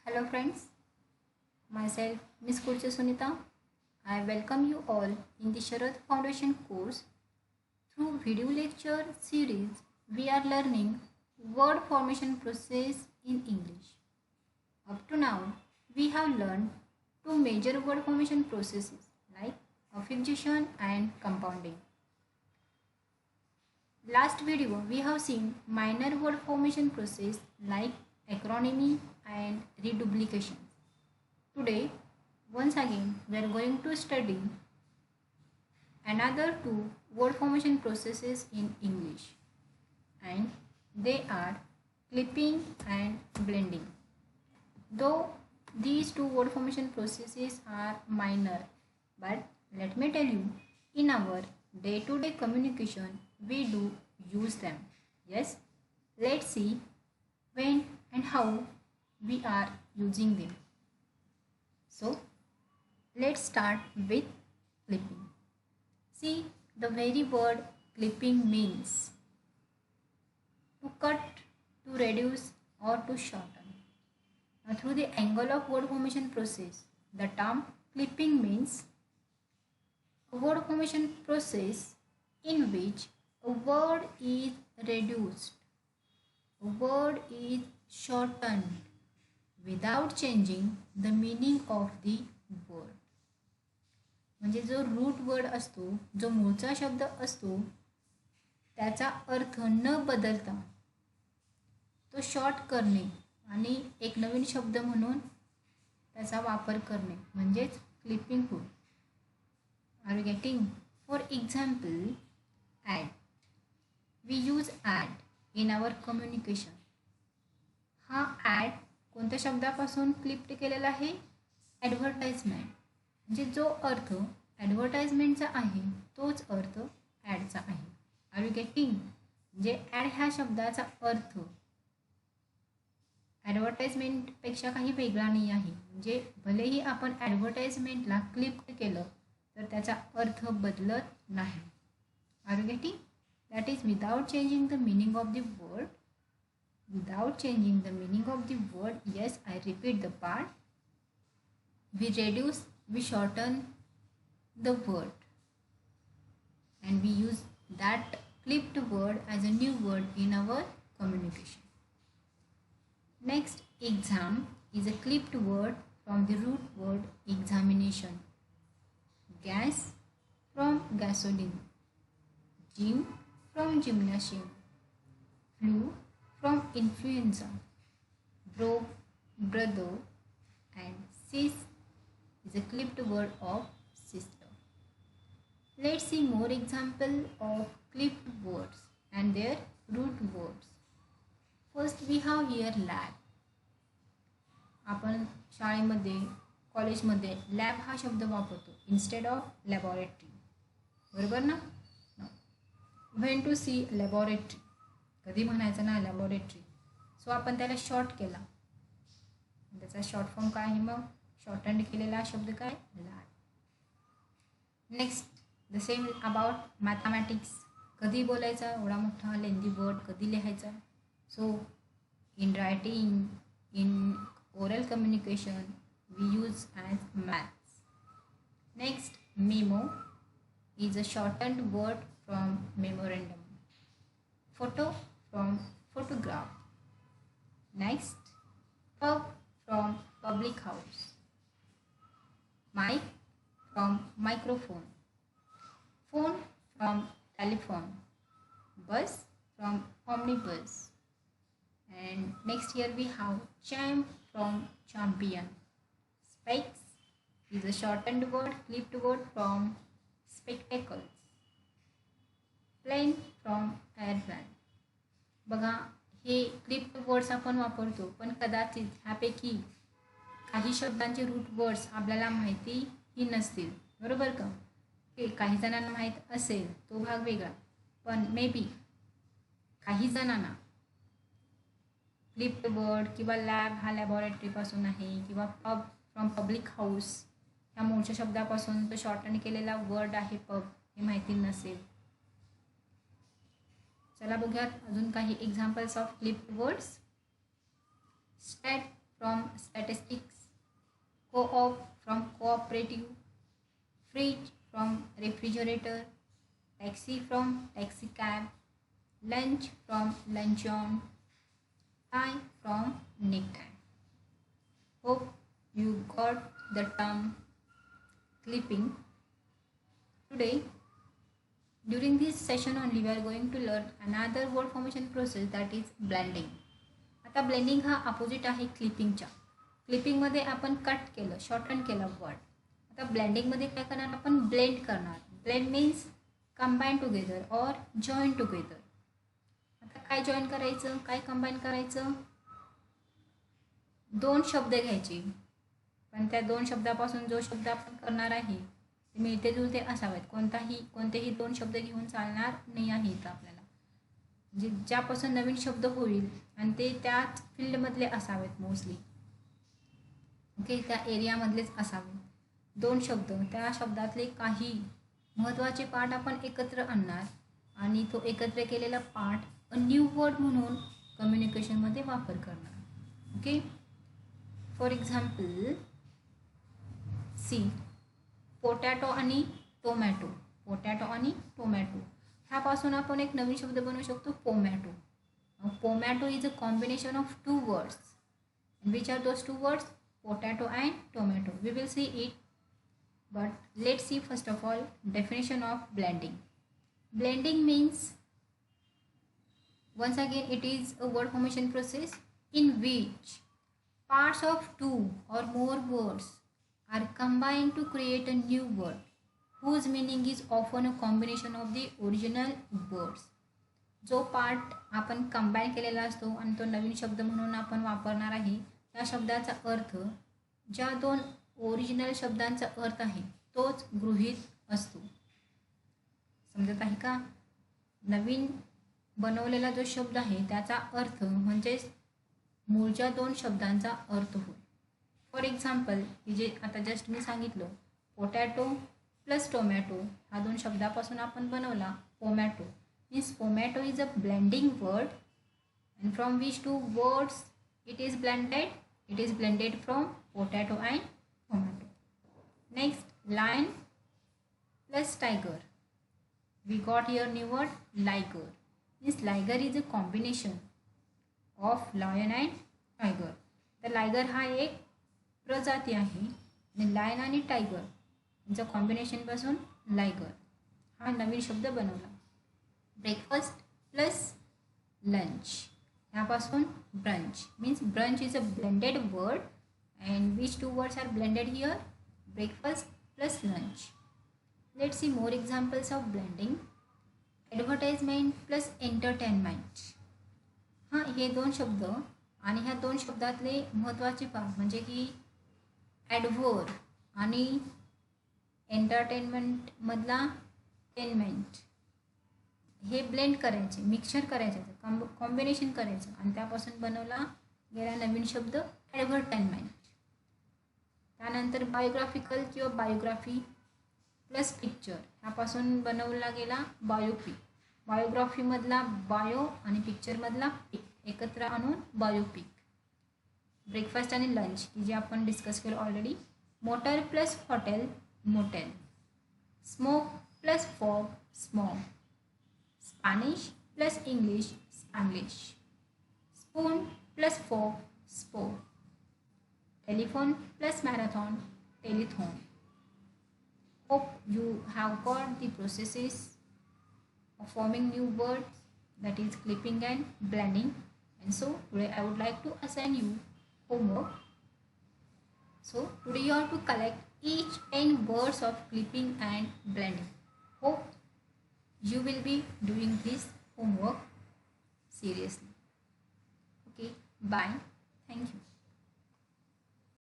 Hello friends, myself Miss Kurche Sunita. I welcome you all in the Sharad Foundation course. Through video lecture series, we are learning word formation process in English. Up to now, we have learned two major word formation processes like affixation and compounding. Last video, we have seen minor word formation process like acronymy and reduplication. Today, once again, we are going to study another two word formation processes in English, and they are clipping and blending. Though these two word formation processes are minor, but let me tell you, in our day-to-day communication, we do use them. Yes, let's see when and how we are using them. So, let's start with clipping. See, the very word clipping means to cut, to reduce, or to shorten. Now, through the angle of word formation process, the term clipping means a word formation process in which a word is reduced, a word is shortened without changing the meaning of the word. म्हणजे जो route word असतो, जो मूळचा शब्द असतो, त्याचा अर्थ न बदलता तो शॉर्ट करणे आणि एक नवीन शब्द म्हणून त्याचा वापर करणे म्हणजेच क्लिपिंग होय. Are you getting? For example, ad. We use ad in our communication. हा ॲड कोणत्या शब्दापासून क्लिप्ट केलेला आहे? ॲडव्हर्टाइजमेंट. म्हणजे जो अर्थ ॲडव्हर्टाइजमेंटचा आहे तोच अर्थ ॲडचा आहे. Are you getting? म्हणजे ॲड ह्या शब्दाचा अर्थ ॲडव्हर्टाइजमेंटपेक्षा काही वेगळा नाही आहे. म्हणजे भलेही आपण ॲडव्हर्टाइजमेंटला क्लिप्ट केलं तर त्याचा अर्थ बदलत नाही. Are you getting? That is without changing the meaning of the word. Without changing the meaning of the word, yes, I repeat the part. We reduce, we shorten the word, and we use that clipped word as a new word in our communication. Next, exam is a clipped word from the root word examination. Gas from gasoline. Gym from gymnasium. Flu from influenza. Broke, brother, and sis is a clipped word of sister. Let's see more example of clipped words and their root words. First we have here lab. आपण शाळेमध्ये कॉलेजमध्ये lab हा शब्द वापरतो instead of laboratory. बरोबर ना? When to C laboratory, कधी म्हणायचं ना लॅबॉरेटरी. सो आपण त्याला शॉर्ट केला, त्याचा शॉर्ट फॉर्म काय आहे? मग शॉर्टंड केलेला शब्द काय? Lab. Next, the same about mathematics. कधी बोलायचा एवढा मोठा लेंदी वर्ड, कधी लिहायचा? So in writing, in oral communication we use as maths. Next, memo is a shortened word from memorandum. Photo from photograph. Next, pub from public house. Mic from microphone. Phone from telephone. Bus from omnibus. And next here we have champ from champion. Specs is a shortened word, clipped word from spectacles. Plane from airplane. बघा, हे clipped words आपण वापरतो, पण कदाचित ह्यापैकी काही शब्दांचे route words आपल्याला माहितीही नसतील. बरोबर का? ते काही जणांना माहीत असेल तो भाग वेगळा, पण मे बी काही जणांना क्लिप्ड वर्ड किंवा लॅब हा लॅबॉरेटरीपासून आहे, किंवा पब फ्रॉम पब्लिक हाऊस ह्या मूळच्या शब्दापासून तो शॉर्टन केलेला वर्ड आहे पब, हे माहिती नसेल. चला बघूयात अजून काही examples of clipped words. Stat from statistics. co-op from cooperative, fridge from refrigerator, taxi from taxi cab, lunch from luncheon, tie from necktie. Hope you got the term clipping. Today, during this session only, we are going to learn another word formation process, that is blending. आता blending हा opposite आहे क्लिपिंगच्या. क्लिपिंगमध्ये आपण cut केलं, shorten केलं word. आता ब्लेंडिंगमध्ये काय करणार, आपण ब्लेंड करणार. ब्लेंड मीन्स कंबाईन टुगेदर और जॉईन टुगेदर. आता काय जॉईन करायचं, काय कंबाईन करायचं, दोन शब्द घ्यायचे, पण त्या दोन शब्दापासून जो शब्द आपण करणार आहे ते मिळते जुळते असावेत. कोणतेही दोन शब्द घेऊन चालणार नाही आहे इथं आपल्याला. म्हणजे ज्यापासून नवीन शब्द होईल आणि ते त्याच फील्डमधले असावेत मोस्टली. ओके, त्या एरियामधलेच असावे. दोन शब्द, त्या शब्दातले काही महत्त्वाचे पार्ट आपण एकत्र आणणार आणि तो एकत्र केलेला पार्ट अ न्यू वर्ड म्हणून कम्युनिकेशनमध्ये वापर करणार. Okay, for example see, potato आणि टोमॅटो. पोटॅटो आणि टोमॅटो ह्यापासून आपण एक नवीन शब्द बनवू शकतो, pomato. Pomato is a combination of two words. Which are those two words? Potato and tomato. We will see it, but let's see first of all definition of blending. Blending means, once again, it is a word formation process in which parts of two or more words are combined to create a new word whose meaning is often a combination of the original words. जो part आपण combine केलेला असतो आणि तो नवीन शब्द म्हणून आपण वापरणार आहे, त्या शब्दाचा अर्थ ज्या दोन ओरिजिनल शब्दांचा अर्थ आहे तोच गृहीत असतो. समजत आहे का? नवीन बनवलेला जो शब्द आहे त्याचा अर्थ म्हणजेच मूळच्या दोन शब्दांचा अर्थ होय. फॉर एक्झाम्पल, की जे आता जस्ट मी सांगितलं, पोटॅटो प्लस टोमॅटो हा दोन शब्दापासून आपण बनवला pomato. Means pomato is a blending word, and from which two words it is blended? It is blended from potato and tomato. Next, lion plus tiger. We got here new word liger. This liger is a combination of lion and tiger. तर liger हा एक प्रजाती आहे आणि lion आणि tiger यांचं कॉम्बिनेशनपासून liger हा नवीन शब्द बनवला. ब्रेकफास्ट प्लस लंच ह्यापासून brunch. Means brunch is a blended word, and which two words are blended here? Breakfast plus lunch. Let's see more examples of blending. Advertisement plus entertainment. हां, हे दोन शब्द आणि ह्या दोन शब्दातले महत्त्वाचे पार्ट म्हणजे की ॲडव्हर आणि एंटरटेनमेंटमधला टेनमेंट हे ब्लेंड करायचे, मिक्सचर करायचं, कॉम्बिनेशन करायचं आणि त्यापासून बनवला गेला नवीन शब्द ॲडव्हर्टाइजमेंट. त्यानंतर बायोग्राफिकल किंवा बायोग्राफी प्लस पिक्चर ह्यापासून बनवला गेला बायोपिक. बायोग्राफीमधला बायो आणि पिक्चरमधला पिक एकत्र आणून बायोपिक. ब्रेकफास्ट आणि लंच की जे आपण डिस्कस केलं already. Motor plus hotel motel. Smoke plus fog smog. Spanish plus English Spanglish. Spoon plus folk spork. Telephone plus marathon telethon. Hope you have got the processes of forming new words, that is clipping and blending. And so today I would like to assign you homework. So today you have to collect each 10 words of clipping and blending. Hope you will be doing this homework seriously. Okay, bye. Thank you.